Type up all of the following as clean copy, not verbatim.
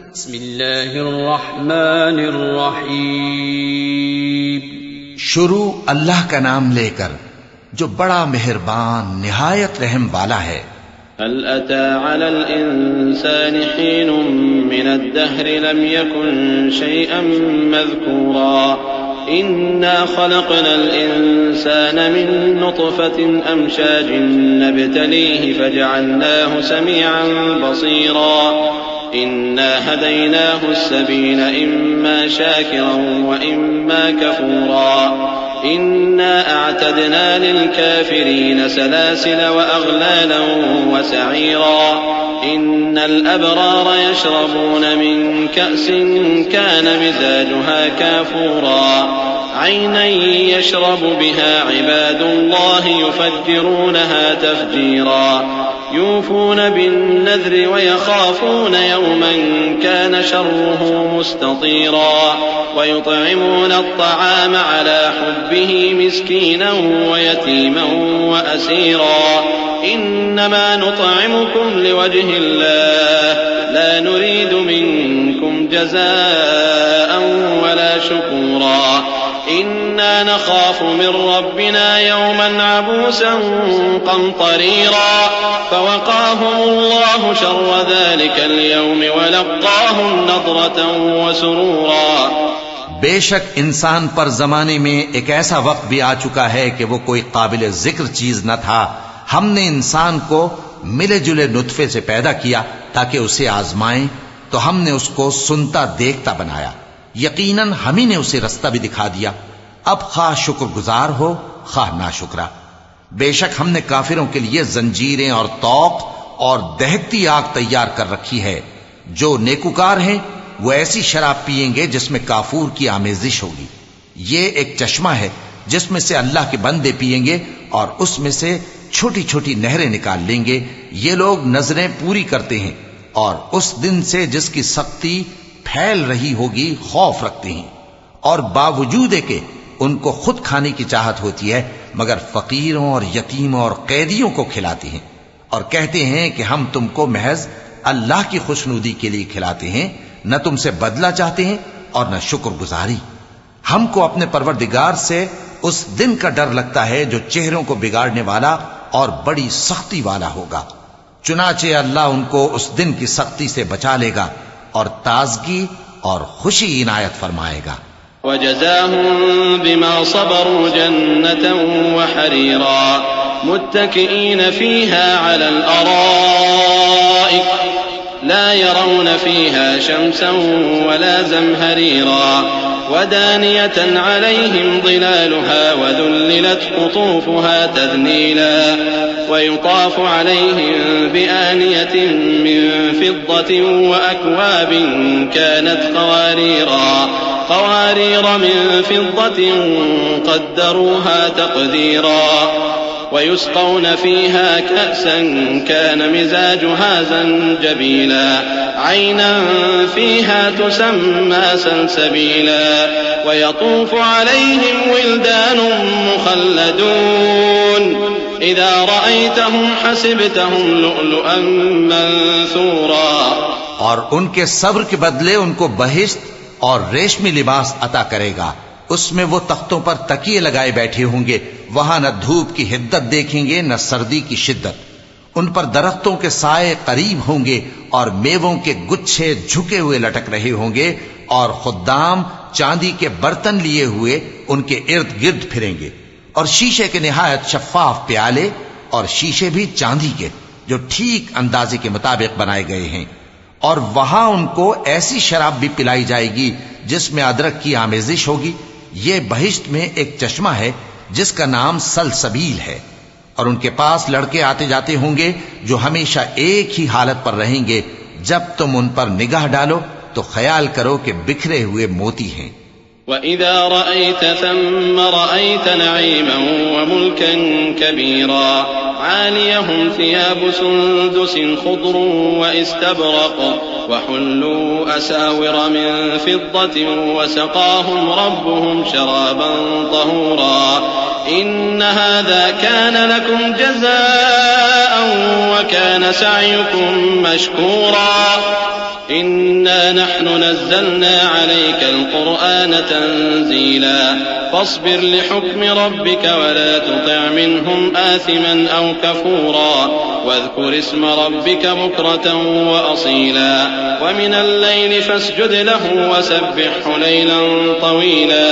बिस्मिल्लाहिर्रहमानिर्रहीम। शुरू अल्लाह का नाम लेकर जो बड़ा मेहरबान निहायत रहम वाला है। हल अता अलल इंसानि हीनुम मिनद्दहरि लम यकुन शैअन मज़कूरा इन्ना खलक़नल इंसान मिन नुत्फ़तिन अमशाजिन नब्तलीहि फजअलनाहु समीअन बसीरा इन्ना हदैनाहु अस्सबील इम्मा शाकिरन व इम्मा कफूरा इन्ना अअतदना लिलकाफिरीन सलासिल व अग़लालन व सईरा इन्नल अबरार यशरबून मिन कअसिन कान मिज़ाजुहा काफूरा ऐनन यशरबु बिहा इबादुल्लाहि युफ़ज्जिरूनहा तफ़्जीरा यूफ़ून बिन्नज़्रि व यख़ाफ़ून यौमन कान शर्रुहु मुस्ततीरा व युत्इमून अत्तआम अला हुब्बिहि मिस्कीनन व यतीमन व असीरा इन्नमा नुत्इमुकुम लिवज्हिल्लाह ला नुरीदु मिनकुम जज़ाअन वला शुकूरा इन्ना नखाफु मिन रब्बिना यौमन अबूसन क़मतरीरा फ़वक़ाहुमुल्लाहु शर्र ज़ालिकल यौम व लक़्क़ाहुम नज़रतन व सुरूरा। बेशक इंसान पर जमाने में एक ऐसा वक्त भी आ चुका है कि वो कोई काबिल जिक्र चीज न था। हमने इंसान को मिले जुले नुत्फे से पैदा किया ताकि उसे आजमाएं, तो हमने उसको सुनता देखता बनाया। यकीनन हम ही ने उसे रास्ता भी दिखा दिया। अब खा शुक्रगुजार हो खा नाशुक्रा। बेशक हमने काफिरों के लिए जंजीरें और तौक और दहकती आग तैयार कर रखी है। जो नेकुकार हैं वो ऐसी शराब पिएंगे जिसमें काफूर की आमेजिश होगी। ये एक चश्मा है जिसमें से अल्लाह के बंदे पिएंगे और उसमें से छोटी छोटी नहरें निकाल लेंगे। ये लोग नजरें पूरी करते हैं और उस दिन से जिसकी सख्ती फैल रही होगी खौफ रखते हैं, और बावजूद के उनको खुद खाने की चाहत होती है मगर फकीरों और यतीमों और कैदियों को खिलाते हैं, और कहते हैं कि हम तुमको महज अल्लाह की खुशनुदी के लिए खिलाते हैं, न तुमसे बदला चाहते हैं और न शुक्रगुजारी। हमको अपने परवरदिगार से उस दिन का डर लगता है जो चेहरों को बिगाड़ने वाला और बड़ी सख्ती वाला होगा। चुनाचे अल्लाह उनको उस दिन की सख्ती से बचा लेगा और ताजगी और खुशी इनायत फरमाएगा। वजज़ाहुम बिमा सबरू जन्नतन व हरीरा मुत्तकिईन फीहा अलल अराइक ला यरौन फीहा शम्सन वला ज़महरीरा वदानियतन अलैहिम ज़िलालुहा वज़ुल्लिलत क़ुतूफ़ुहा तज़लीला वयुताफ़ु अलैहिम बिआनियतिन मिन फ़िद्दतिन व अक्वाबिन कानत क़वारीर मिन फ़िद्दतिन क़द्दरूहा तक़दीरा वयुस्क़ौन फ़ीहा कअसन कान मिज़ाजुहा ज़ंजबीला ऐनन फ़ीहा तुसम्मा सलसबीला वयतूफ़ु अलैहिम विल्दानुन मुख़ल्लदून इज़ा रअयतहुम हसिबतहुम लुअलुअन मंसूरा। और उनके सब्र के बदले उनको बहिश्त और रेशमी लिबास अता करेगा। उसमें वो तख्तों पर तकिए लगाए बैठे होंगे। वहां न धूप की हिद्दत देखेंगे न सर्दी की शिद्दत। उन पर दरख्तों के साए करीब होंगे और मेवों के गुच्छे झुके हुए लटक रहे होंगे, और खुद्दाम चांदी के बर्तन लिए हुए उनके इर्द गिर्द फिरेंगे, और शीशे के निहायत शफाफ प्याले और शीशे भी चांदी के जो ठीक अंदाजे के मुताबिक बनाए गए हैं। और वहां उनको ऐसी शराब भी पिलाई जाएगी जिसमें अदरक की आमेजिश होगी। ये बहिश्त में एक चश्मा है जिसका नाम सलसबील है, और उनके पास लड़के आते जाते होंगे जो हमेशा एक ही हालत पर रहेंगे। जब तुम उन पर निगाह डालो तो ख्याल करो कि बिखरे हुए मोती हैं। वइज़ा रअयत थम्म रअयत नईमन व मुल्कन कबीरा आलियहुम थियाबु सुंदुसिन खुद्रुन व इस्तबरक़ व हुल्लू असाविर मिन फिद्दतिन व सक़ाहुम रब्बुहुम शराबन तहूरा इन्न हाज़ा कान लकुम जज़ाअन व कान सअयुकुम मशकूरा इन्न इन्ना नहनु नज़्ज़लना अलैकल कुरआन तंज़ीला फस्बिर लिहुक्मि रब्बिका वला तुति' मिनहुम आसिमन औ कफूरा वज़्कुर इस्म रब्बिका बुक्रतन व असीला व मिनल लैलि फस्जुद लहु वसब्बिहु लैलन तवीला।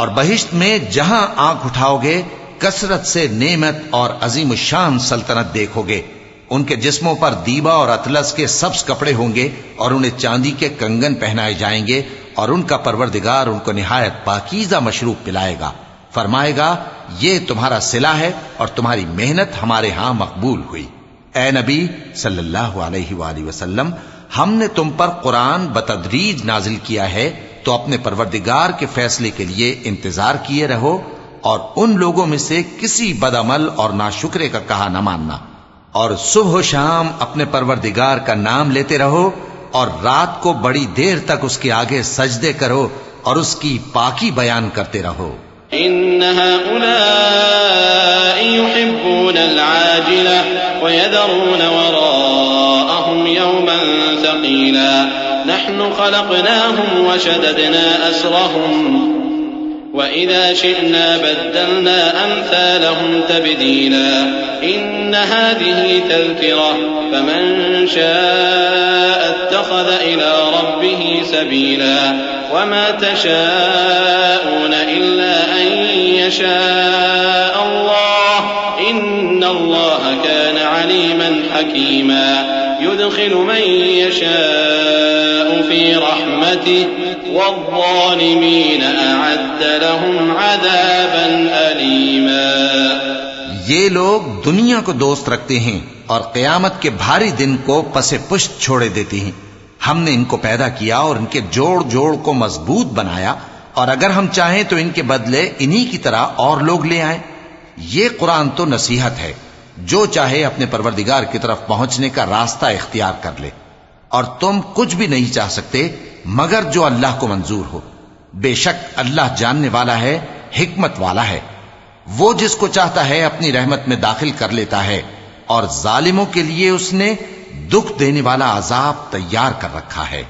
और बहिश्त में जहां आंख उठाओगे कसरत से नेमत और अजीम शान सल्तनत देखोगे। उनके जिस्मों पर दीबा और अतलस के सब्ज कपड़े होंगे और उन्हें चांदी के कंगन पहनाए जाएंगे और उनका परवरदिगार उनको निहायत पाकीज़ा मशरूब पिलाएगा। फरमाएगा, ये तुम्हारा सिला है और तुम्हारी मेहनत हमारे यहां मकबूल हुई। ए नबी सल्लल्लाहु अलैहि वसल्लम, हमने तुम पर कुरान बतदरीज नाजिल किया है, तो अपने परवरदिगार के फैसले के लिए इंतजार किए रहो और उन लोगों में से किसी बदअमल और नाशुक्रे का कहा न मानना। और सुबह शाम अपने परवरदिगार का नाम लेते रहो और रात को बड़ी देर तक उसके आगे सजदे करो और उसकी पाकी बयान करते रहो। इन्न हाउलाई युहिब्बूनल आजिला व यदरून वराअहुम यौमन सकीला नहनु खलक़नाहुम व शददना असरहुम وإذا شئنا بدلنا أمثالهم تبديلا إن هذه تذكرة فمن شاء اتخذ إلى ربه سبيلا وما تشاءون إلا أن يشاء الله إن الله كان عليما حكيما يدخل من يشاء في رحمته والظالمين أعد لهم عذابا أليما। ये लोग दुनिया को दोस्त रखते हैं और क़यामत के भारी दिन को पसे पुष्ट छोड़े देते हैं। हमने इनको पैदा किया और इनके जोड़ जोड़ को मजबूत बनाया और अगर हम चाहें तो इनके बदले इन्हीं की तरह और लोग ले आए। ये कुरान तो नसीहत है, जो चाहे अपने परवरदिगार की तरफ पहुंचने का रास्ता इख्तियार कर ले और तुम कुछ भी नहीं चाह सकते मगर जो अल्लाह को मंजूर हो। बेशक अल्लाह जानने वाला है, हिकमत वाला है। वो जिसको चाहता है अपनी रहमत में दाखिल कर लेता है और जालिमों के लिए उसने दुख देने वाला अजाब तैयार कर रखा है।